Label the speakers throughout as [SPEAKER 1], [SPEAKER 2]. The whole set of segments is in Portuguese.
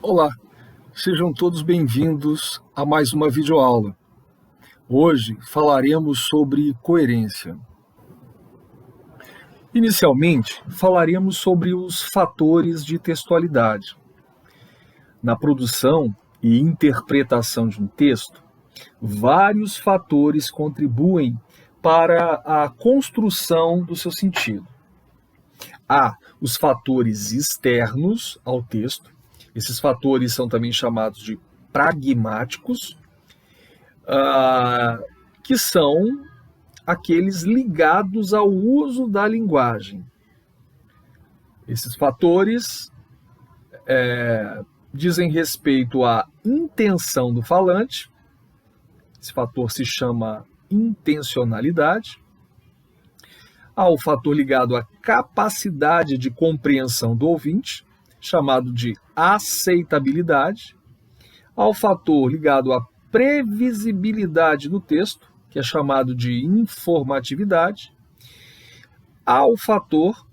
[SPEAKER 1] Olá, sejam todos bem-vindos a mais uma videoaula. Hoje falaremos sobre coerência. Inicialmente, falaremos sobre os fatores de textualidade. Na produção e interpretação de um texto, vários fatores contribuem para a construção do seu sentido. Há os fatores externos ao texto. Esses fatores são também chamados de pragmáticos, que são aqueles ligados ao uso da linguagem. Esses fatores dizem respeito à intenção do falante. Esse fator se chama intencionalidade. Há o fator ligado à capacidade de compreensão do ouvinte, chamado de aceitabilidade. Há o fator ligado à previsibilidade do texto, que é chamado de informatividade. Há o fator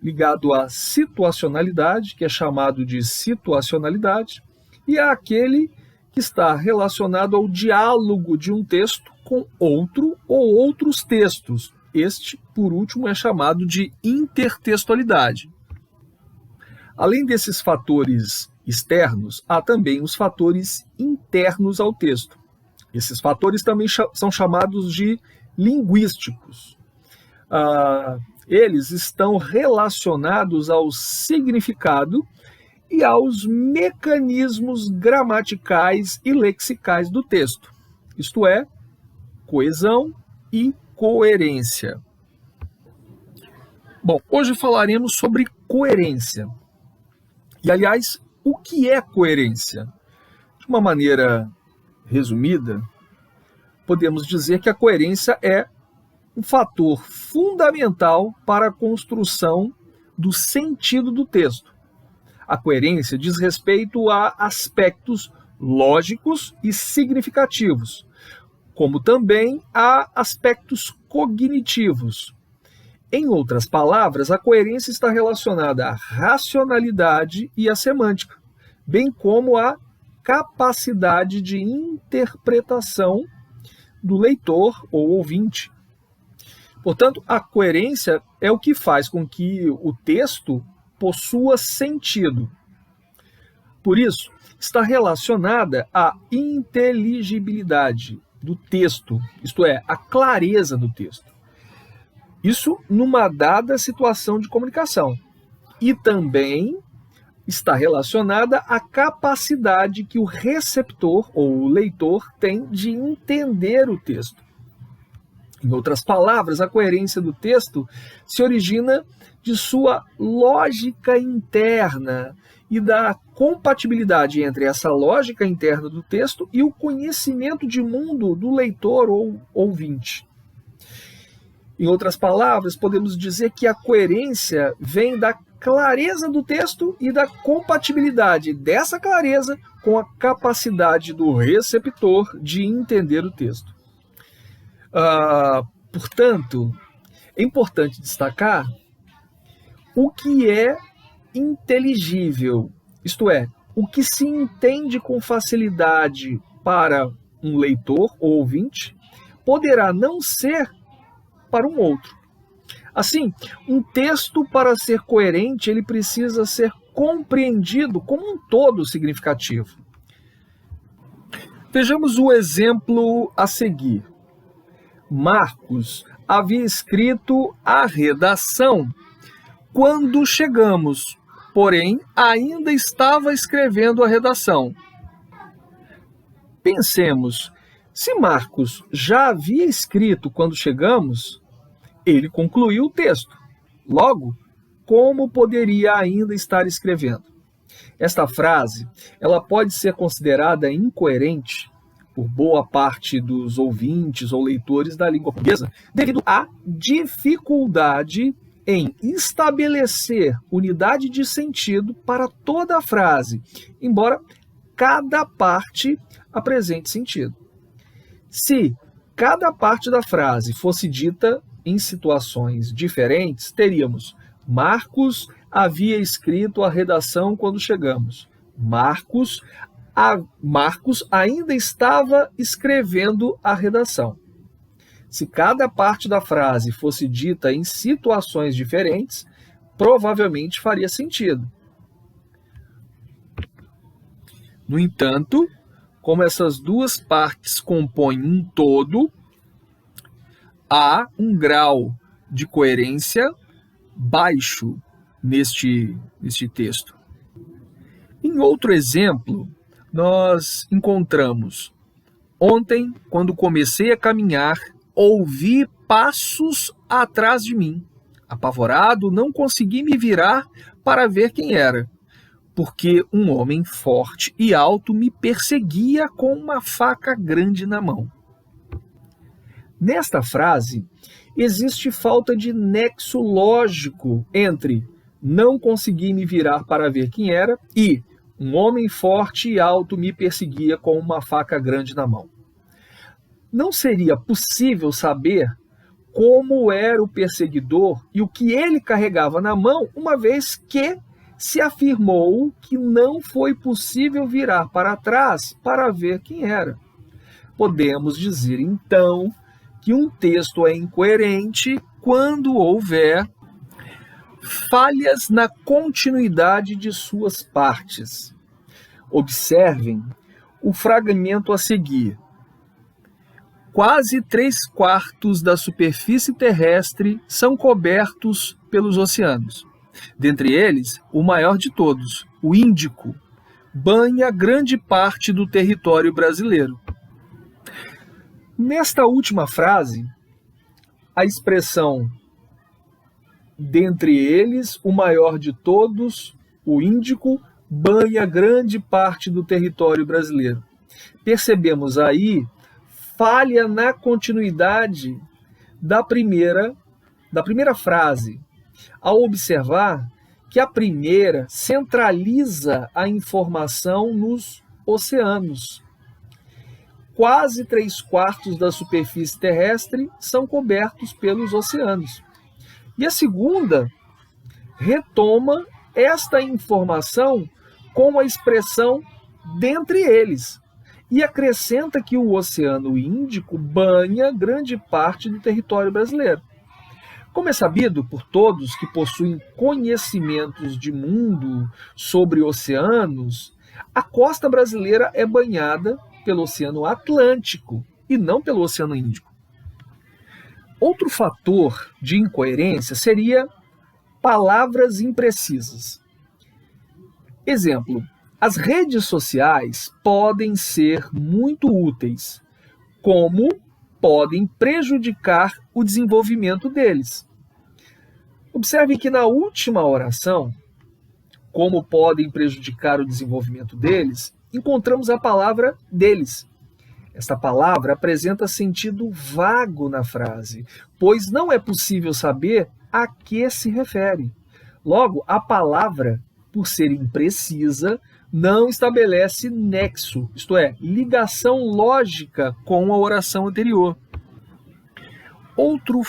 [SPEAKER 1] ligado à situacionalidade, que é chamado de situacionalidade. E há aquele que está relacionado ao diálogo de um texto com outro ou outros textos. Este, por último, é chamado de intertextualidade. Além desses fatores externos, há também os fatores internos ao texto. Esses fatores também são chamados de linguísticos. Eles estão relacionados ao significado e aos mecanismos gramaticais e lexicais do texto, isto é, coesão e coerência. Bom, hoje falaremos sobre coerência. E, aliás, o que é coerência? De uma maneira resumida, podemos dizer que a coerência é um fator fundamental para a construção do sentido do texto. A coerência diz respeito a aspectos lógicos e significativos, como também a aspectos cognitivos. Em outras palavras, a coerência está relacionada à racionalidade e à semântica, bem como à capacidade de interpretação do leitor ou ouvinte. Portanto, a coerência é o que faz com que o texto possua sentido. Por isso, está relacionada à inteligibilidade do texto, isto é, a clareza do texto. Isso numa dada situação de comunicação. E também está relacionada à capacidade que o receptor ou o leitor tem de entender o texto. Em outras palavras, a coerência do texto se origina de sua lógica interna e da compatibilidade entre essa lógica interna do texto e o conhecimento de mundo do leitor ou ouvinte. Em outras palavras, podemos dizer que a coerência vem da clareza do texto e da compatibilidade dessa clareza com a capacidade do receptor de entender o texto. Portanto, é importante destacar o que é inteligível, isto é, o que se entende com facilidade para um leitor ou ouvinte, poderá não ser para um outro. Assim, um texto, para ser coerente, ele precisa ser compreendido como um todo significativo. Vejamos o exemplo a seguir. Marcos havia escrito a redação quando chegamos, porém ainda estava escrevendo a redação. Pensemos, se Marcos já havia escrito quando chegamos, ele concluiu o texto. Logo, como poderia ainda estar escrevendo? Esta frase, ela pode ser considerada incoerente por boa parte dos ouvintes ou leitores da língua portuguesa, devido à dificuldade em estabelecer unidade de sentido para toda a frase, embora cada parte apresente sentido. Se cada parte da frase fosse dita em situações diferentes, teríamos: Marcos havia escrito a redação quando chegamos. Marcos ainda estava escrevendo a redação. Se cada parte da frase fosse dita em situações diferentes, provavelmente faria sentido. No entanto, como essas duas partes compõem um todo, há um grau de coerência baixo neste texto. Em outro exemplo, nós encontramos: ontem, quando comecei a caminhar, ouvi passos atrás de mim. Apavorado, não consegui me virar para ver quem era, porque um homem forte e alto me perseguia com uma faca grande na mão. Nesta frase, existe falta de nexo lógico entre não consegui me virar para ver quem era e um homem forte e alto me perseguia com uma faca grande na mão. Não seria possível saber como era o perseguidor e o que ele carregava na mão, uma vez que se afirmou que não foi possível virar para trás para ver quem era. Podemos dizer, então, que um texto é incoerente quando houver falhas na continuidade de suas partes. Observem o fragmento a seguir. Quase 3/4 da superfície terrestre são cobertos pelos oceanos. Dentre eles, o maior de todos, o Índico, banha grande parte do território brasileiro. Nesta última frase, a expressão dentre eles, o maior de todos, o Índico, banha grande parte do território brasileiro. Percebemos aí falha na continuidade da primeira frase, ao observar que a primeira centraliza a informação nos oceanos. Quase 3/4 da superfície terrestre são cobertos pelos oceanos. E a segunda retoma esta informação com a expressão dentre eles e acrescenta que o Oceano Índico banha grande parte do território brasileiro. Como é sabido por todos que possuem conhecimentos de mundo sobre oceanos, a costa brasileira é banhada pelo Oceano Atlântico e não pelo Oceano Índico. Outro fator de incoerência seria palavras imprecisas. Exemplo: as redes sociais podem ser muito úteis, como podem prejudicar o desenvolvimento deles. Observe que na última oração, como podem prejudicar o desenvolvimento deles, encontramos a palavra deles. Esta palavra apresenta sentido vago na frase, pois não é possível saber a que se refere. Logo, a palavra, por ser imprecisa, não estabelece nexo, isto é, ligação lógica com a oração anterior. Outro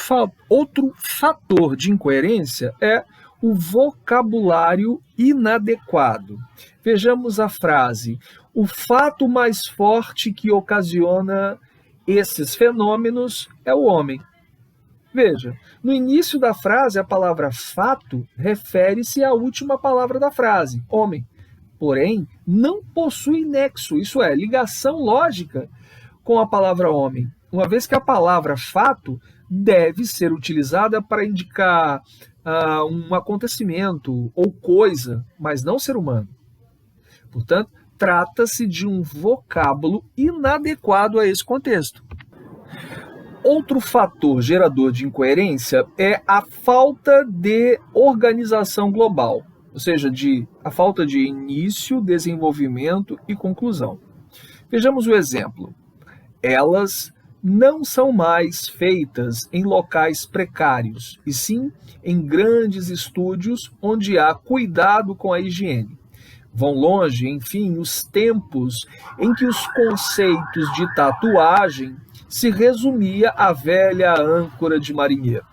[SPEAKER 1] fator de incoerência é o vocabulário inadequado. Vejamos a frase: o fato mais forte que ocasiona esses fenômenos é o homem. Veja, no início da frase, a palavra fato refere-se à última palavra da frase, homem. Porém, não possui nexo, isso é, ligação lógica com a palavra homem, uma vez que a palavra fato deve ser utilizada para indicar um acontecimento ou coisa, mas não ser humano. Portanto, trata-se de um vocábulo inadequado a esse contexto. Outro fator gerador de incoerência é a falta de organização global, ou seja, a falta de início, desenvolvimento e conclusão. Vejamos o exemplo. Elas não são mais feitas em locais precários, e sim em grandes estúdios onde há cuidado com a higiene. Vão longe, enfim, os tempos em que os conceitos de tatuagem se resumia à velha âncora de marinheiro.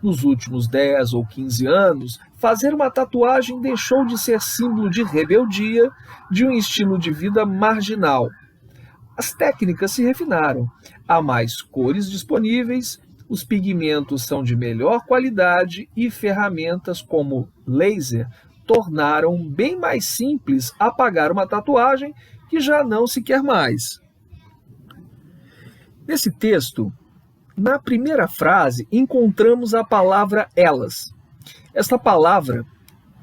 [SPEAKER 1] Nos últimos 10 ou 15 anos, fazer uma tatuagem deixou de ser símbolo de rebeldia, de um estilo de vida marginal. As técnicas se refinaram. Há mais cores disponíveis, os pigmentos são de melhor qualidade e ferramentas como laser tornaram bem mais simples apagar uma tatuagem que já não se quer mais. Nesse texto, na primeira frase, encontramos a palavra elas. Esta palavra,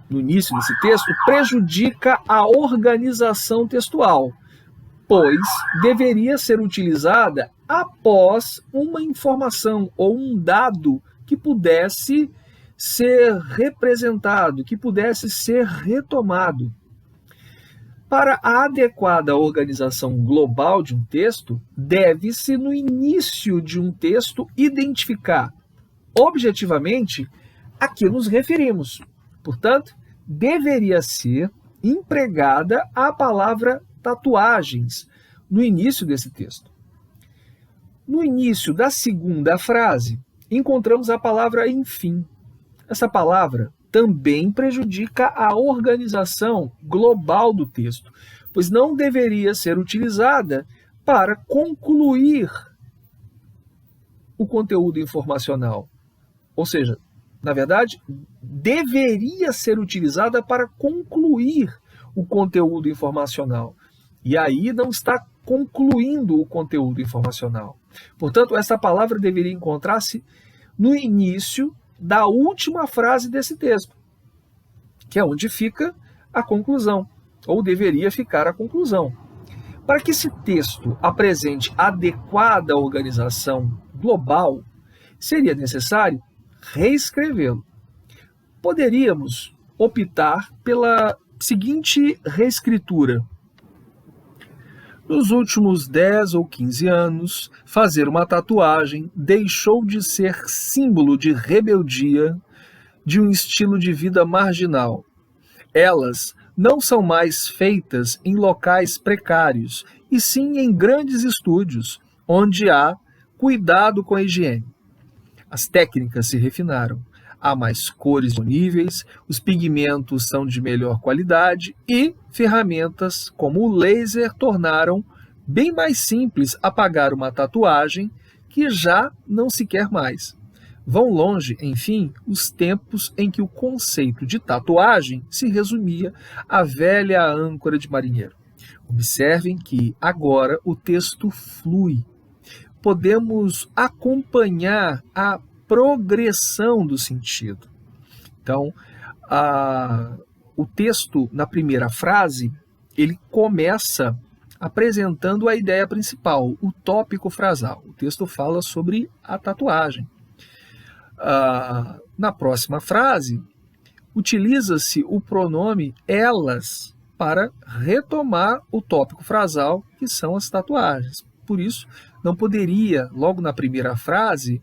[SPEAKER 1] no início desse texto, prejudica a organização textual, pois deveria ser utilizada após uma informação ou um dado que pudesse ser representado, que pudesse ser retomado. Para a adequada organização global de um texto, deve-se, no início de um texto, identificar objetivamente a que nos referimos. Portanto, deveria ser empregada a palavra tatuagens no início desse texto. No início da segunda frase, encontramos a palavra enfim. Essa palavra também prejudica a organização global do texto, pois não deveria ser utilizada para concluir o conteúdo informacional. Ou seja, na verdade, deveria ser utilizada para concluir o conteúdo informacional. E aí não está concluindo o conteúdo informacional. Portanto, essa palavra deveria encontrar-se no início da última frase desse texto, que é onde fica a conclusão, ou deveria ficar a conclusão. Para que esse texto apresente adequada organização global, seria necessário reescrevê-lo. Poderíamos optar pela seguinte reescritura: nos últimos 10 ou 15 anos, fazer uma tatuagem deixou de ser símbolo de rebeldia, de um estilo de vida marginal. Elas não são mais feitas em locais precários, e sim em grandes estúdios, onde há cuidado com a higiene. As técnicas se refinaram. Há mais cores disponíveis, os pigmentos são de melhor qualidade e ferramentas como o laser tornaram bem mais simples apagar uma tatuagem que já não se quer mais. Vão longe, enfim, os tempos em que o conceito de tatuagem se resumia à velha âncora de marinheiro. Observem que agora o texto flui. Podemos acompanhar a progressão do sentido. Então, o texto, na primeira frase, ele começa apresentando a ideia principal, o tópico frasal. O texto fala sobre a tatuagem. Na próxima frase, utiliza-se o pronome elas para retomar o tópico frasal, que são as tatuagens. Por isso, não poderia, logo na primeira frase,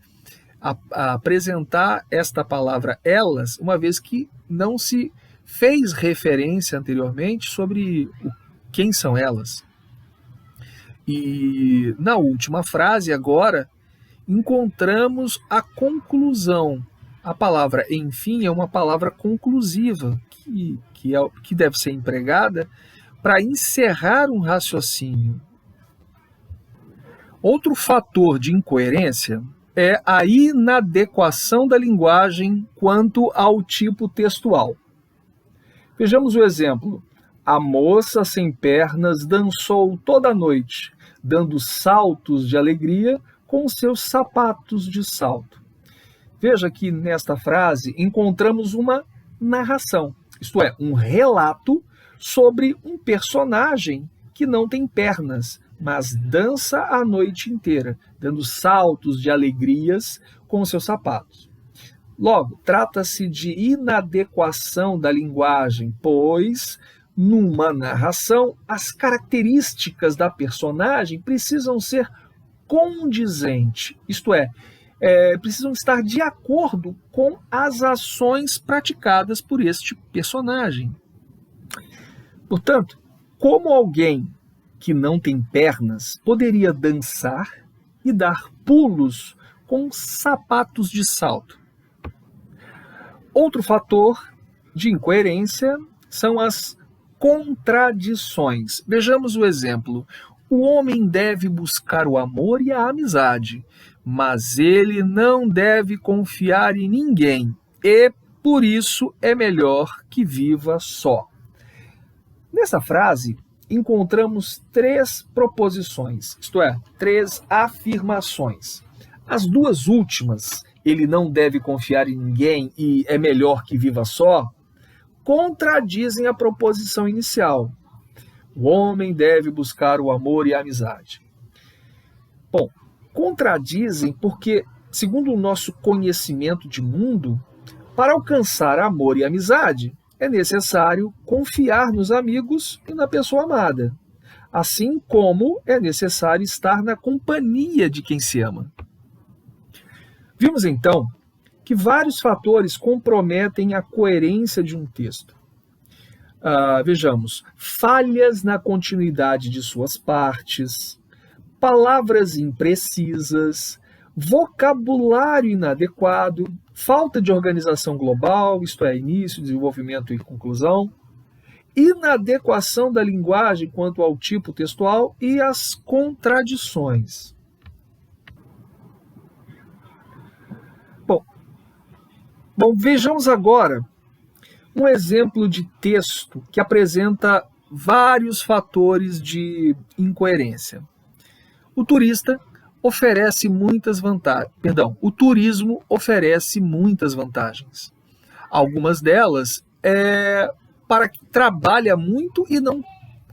[SPEAKER 1] apresentar esta palavra elas, uma vez que não se fez referência anteriormente sobre quem são elas. E na última frase, agora, encontramos a conclusão. A palavra enfim é uma palavra conclusiva, que deve ser empregada para encerrar um raciocínio. Outro fator de incoerência é a inadequação da linguagem quanto ao tipo textual. Vejamos o exemplo. A moça sem pernas dançou toda a noite, dando saltos de alegria com seus sapatos de salto. Veja que nesta frase encontramos uma narração, isto é, um relato sobre um personagem que não tem pernas, mas dança a noite inteira, dando saltos de alegrias com seus sapatos. Logo, trata-se de inadequação da linguagem, pois, numa narração, as características da personagem precisam ser condizentes, isto é, precisam estar de acordo com as ações praticadas por este personagem. Portanto, como alguém que não tem pernas poderia dançar e dar pulos com sapatos de salto? Outro fator de incoerência são as contradições. Vejamos o exemplo. O homem deve buscar o amor e a amizade, mas ele não deve confiar em ninguém, e por isso é melhor que viva só. Nessa frase, encontramos três proposições, isto é, três afirmações. As duas últimas, ele não deve confiar em ninguém e é melhor que viva só, contradizem a proposição inicial. O homem deve buscar o amor e a amizade. Bom, contradizem porque, segundo o nosso conhecimento de mundo, para alcançar amor e amizade, é necessário confiar nos amigos e na pessoa amada, assim como é necessário estar na companhia de quem se ama. Vimos então que vários fatores comprometem a coerência de um texto. Vejamos, falhas na continuidade de suas partes, palavras imprecisas, vocabulário inadequado, falta de organização global, isto é, início, desenvolvimento e conclusão, inadequação da linguagem quanto ao tipo textual e as contradições. Bom, vejamos agora um exemplo de texto que apresenta vários fatores de incoerência. O turismo oferece muitas vantagens. Algumas delas para quem trabalha muito e não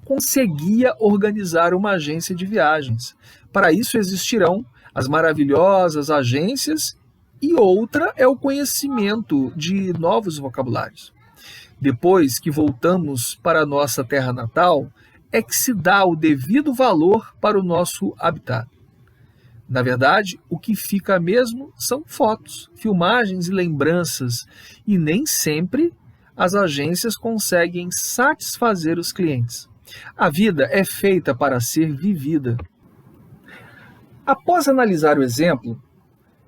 [SPEAKER 1] conseguia organizar uma agência de viagens. Para isso existirão as maravilhosas agências e outra é o conhecimento de novos vocabulários. Depois que voltamos para a nossa terra natal, é que se dá o devido valor para o nosso habitat. Na verdade, o que fica mesmo são fotos, filmagens e lembranças, e nem sempre as agências conseguem satisfazer os clientes. A vida é feita para ser vivida. Após analisar o exemplo,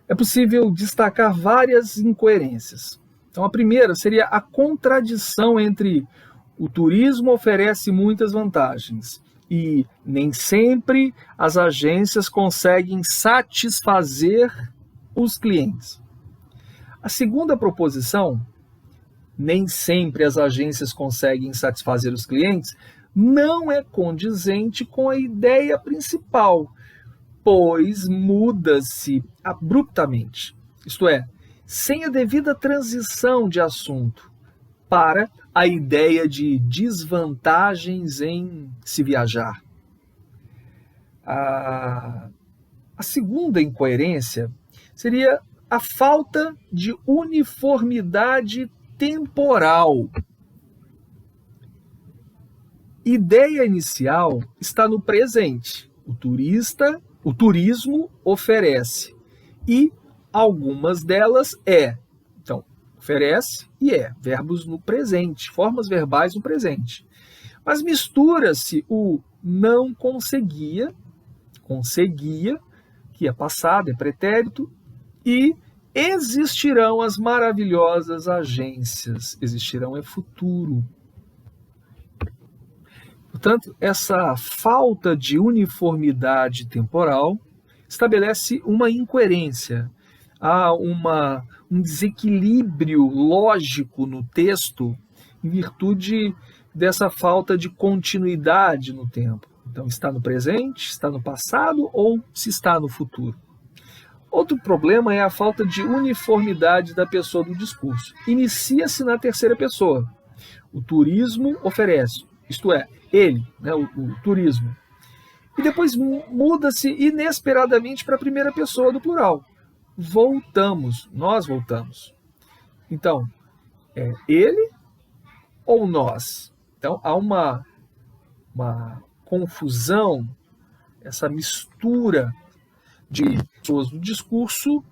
[SPEAKER 1] é possível destacar várias incoerências. Então, a primeira seria a contradição entre o turismo oferece muitas vantagens e nem sempre as agências conseguem satisfazer os clientes. A segunda proposição, nem sempre as agências conseguem satisfazer os clientes, não é condizente com a ideia principal, pois muda-se abruptamente, isto é, sem a devida transição de assunto para a ideia de desvantagens em se viajar. A segunda incoerência seria a falta de uniformidade temporal. Ideia inicial está no presente. O turismo oferece e algumas delas Então, oferece e verbos no presente, formas verbais no presente. Mas mistura-se o não conseguia, que é passado, é pretérito, e existirão as maravilhosas agências. Existirão é futuro. Portanto, essa falta de uniformidade temporal estabelece uma incoerência. Há um desequilíbrio lógico no texto em virtude dessa falta de continuidade no tempo. Então, está no presente, está no passado ou se está no futuro. Outro problema é a falta de uniformidade da pessoa do discurso. Inicia-se na terceira pessoa. O turismo oferece, isto é, ele, o turismo. E depois muda-se inesperadamente para a primeira pessoa do plural. Nós voltamos. Então, é ele ou nós? Então, há uma confusão, essa mistura de pessoas do discurso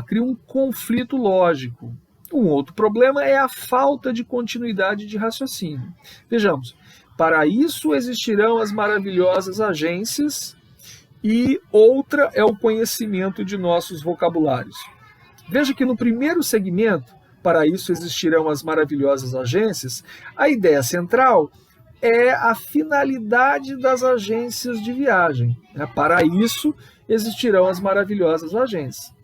[SPEAKER 1] cria um conflito lógico. Um outro problema é a falta de continuidade de raciocínio. Vejamos, para isso existirão as maravilhosas agências e outra é o conhecimento de nossos vocabulários. Veja que no primeiro segmento para isso existirão as maravilhosas agências, a ideia central é a finalidade das agências de viagem. Para isso existirão as maravilhosas agências.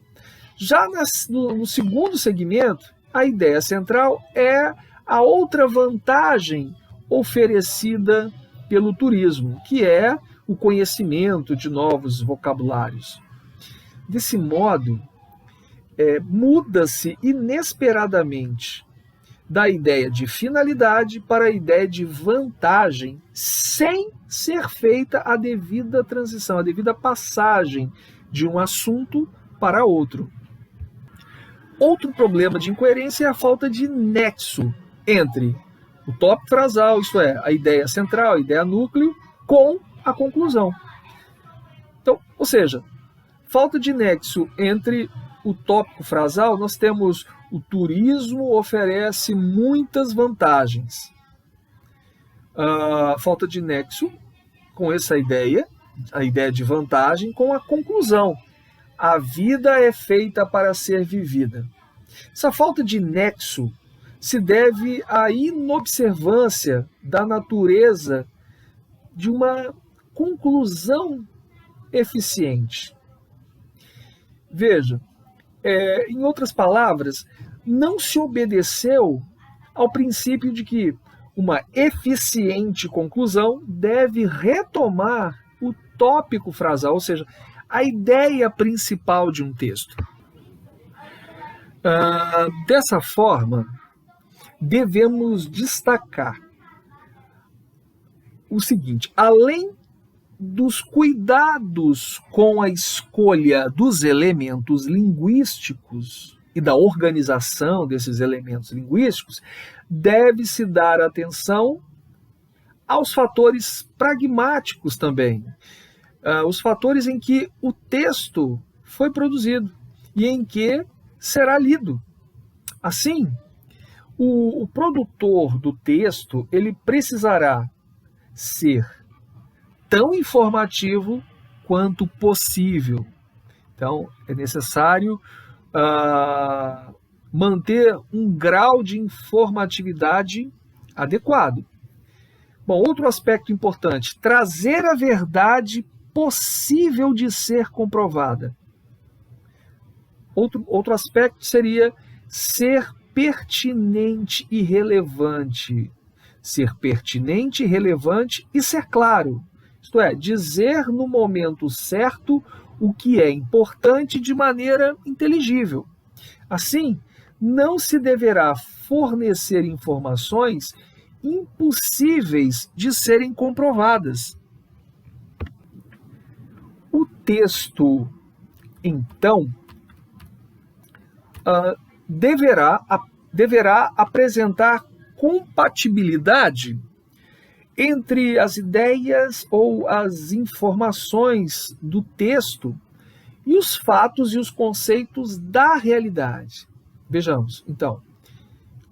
[SPEAKER 1] Já no segundo segmento, a ideia central é a outra vantagem oferecida pelo turismo, que é o conhecimento de novos vocabulários. Desse modo, muda-se inesperadamente da ideia de finalidade para a ideia de vantagem, sem ser feita a devida transição, a devida passagem de um assunto para outro. Outro problema de incoerência é a falta de nexo entre o tópico frasal, isto é, a ideia central, a ideia núcleo, com a conclusão. Então, ou seja, falta de nexo entre o tópico frasal, nós temos o turismo oferece muitas vantagens. Falta de nexo com essa ideia, a ideia de vantagem, com a conclusão. A vida é feita para ser vivida. Essa falta de nexo se deve à inobservância da natureza de uma conclusão eficiente. Veja, em outras palavras, não se obedeceu ao princípio de que uma eficiente conclusão deve retomar o tópico frasal, ou seja, a ideia principal de um texto. Dessa forma, devemos destacar o seguinte: além dos cuidados com a escolha dos elementos linguísticos e da organização desses elementos linguísticos, deve-se dar atenção aos fatores pragmáticos também, os fatores em que o texto foi produzido e em que será lido. Assim, o produtor do texto ele precisará ser tão informativo quanto possível. Então, é necessário manter um grau de informatividade adequado. Bom, outro aspecto importante, trazer a verdade possível de ser comprovada. Outro aspecto seria ser pertinente e relevante. Ser pertinente e relevante e ser claro. Isto é, dizer no momento certo o que é importante de maneira inteligível. Assim, não se deverá fornecer informações impossíveis de serem comprovadas. O texto, então, deverá apresentar compatibilidade entre as ideias ou as informações do texto e os fatos e os conceitos da realidade. Vejamos, então,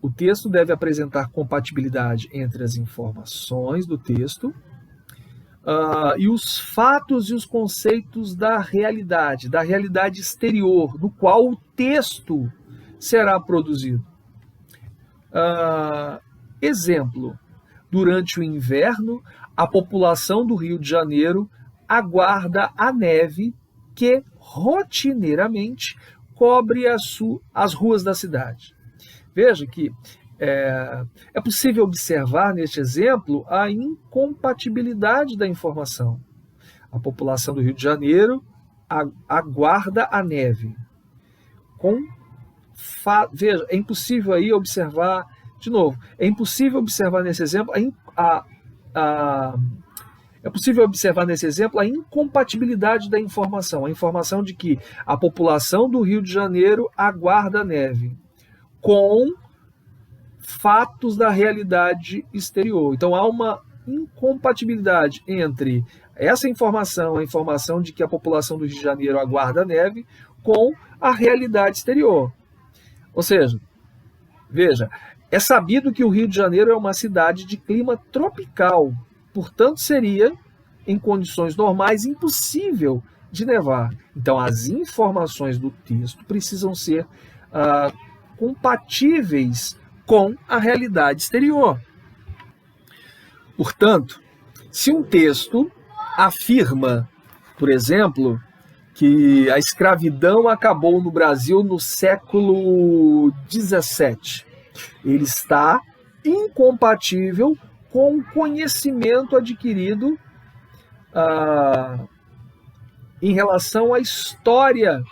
[SPEAKER 1] o texto deve apresentar compatibilidade entre as informações do texto e os fatos e os conceitos da realidade exterior, no qual o texto será produzido. Exemplo, durante o inverno, a população do Rio de Janeiro aguarda a neve que rotineiramente cobre as ruas da cidade. Veja que é possível observar neste exemplo a incompatibilidade da informação. A população do Rio de Janeiro aguarda a neve. Veja, é impossível aí observar, de novo, é impossível observar nesse exemplo é possível observar nesse exemplo a incompatibilidade da informação, a informação de que a população do Rio de Janeiro aguarda a neve, com fatos da realidade exterior. Então há uma incompatibilidade entre essa informação, a informação de que a população do Rio de Janeiro aguarda a neve, com a realidade exterior. Ou seja, veja, é sabido que o Rio de Janeiro é uma cidade de clima tropical, portanto seria, em condições normais, impossível de nevar. Então as informações do texto precisam ser compatíveis com a realidade exterior. Portanto, se um texto afirma, por exemplo, que a escravidão acabou no Brasil no século XVII, ele está incompatível com o conhecimento adquirido em relação à história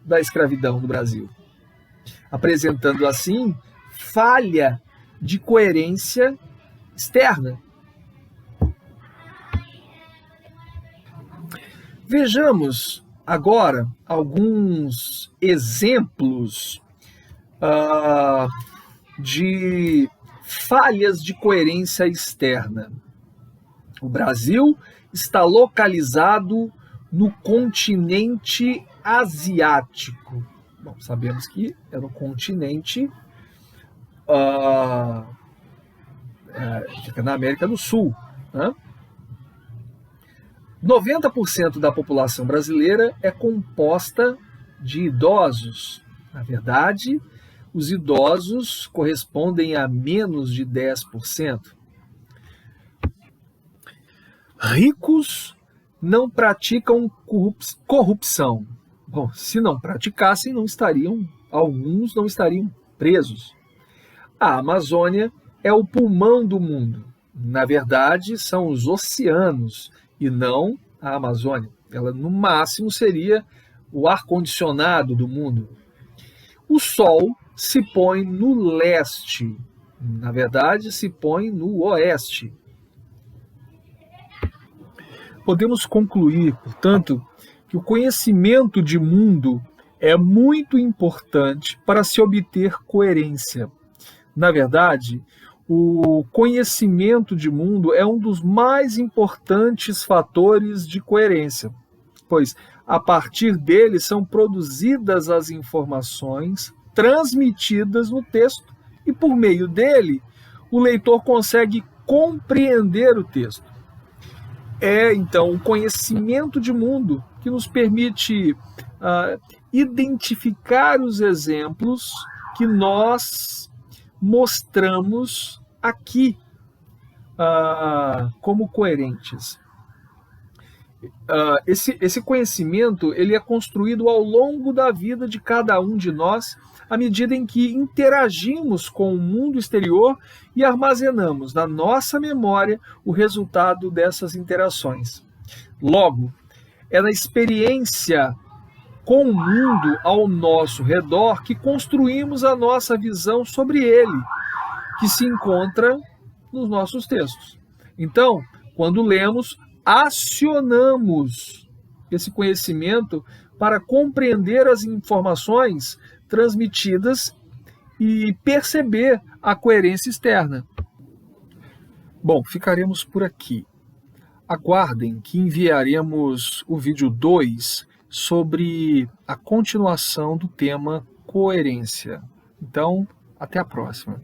[SPEAKER 1] da escravidão no Brasil, apresentando assim falha de coerência externa. Vejamos agora alguns exemplos de falhas de coerência externa. O Brasil está localizado no continente asiático. Bom, sabemos que é no continente fica na América do Sul, né? 90% da população brasileira é composta de idosos. Na verdade, os idosos correspondem a menos de 10%. Ricos não praticam corrupção. Bom, se não praticassem, alguns não estariam presos. A Amazônia é o pulmão do mundo. Na verdade, são os oceanos e não a Amazônia. Ela, no máximo, seria o ar-condicionado do mundo. O Sol se põe no leste. Na verdade, se põe no oeste. Podemos concluir, portanto, que o conhecimento de mundo é muito importante para se obter coerência. Na verdade, o conhecimento de mundo é um dos mais importantes fatores de coerência, pois a partir dele são produzidas as informações transmitidas no texto e por meio dele o leitor consegue compreender o texto. É então o conhecimento de mundo que nos permite identificar os exemplos que nós mostramos aqui como coerentes. Esse conhecimento ele é construído ao longo da vida de cada um de nós, à medida em que interagimos com o mundo exterior e armazenamos na nossa memória o resultado dessas interações. Logo, é na experiência com o mundo ao nosso redor que construímos a nossa visão sobre ele, que se encontra nos nossos textos. Então, quando lemos, acionamos esse conhecimento para compreender as informações transmitidas e perceber a coerência externa. Bom, ficaremos por aqui. Aguardem que enviaremos o vídeo 2 sobre a continuação do tema coerência. Então, até a próxima.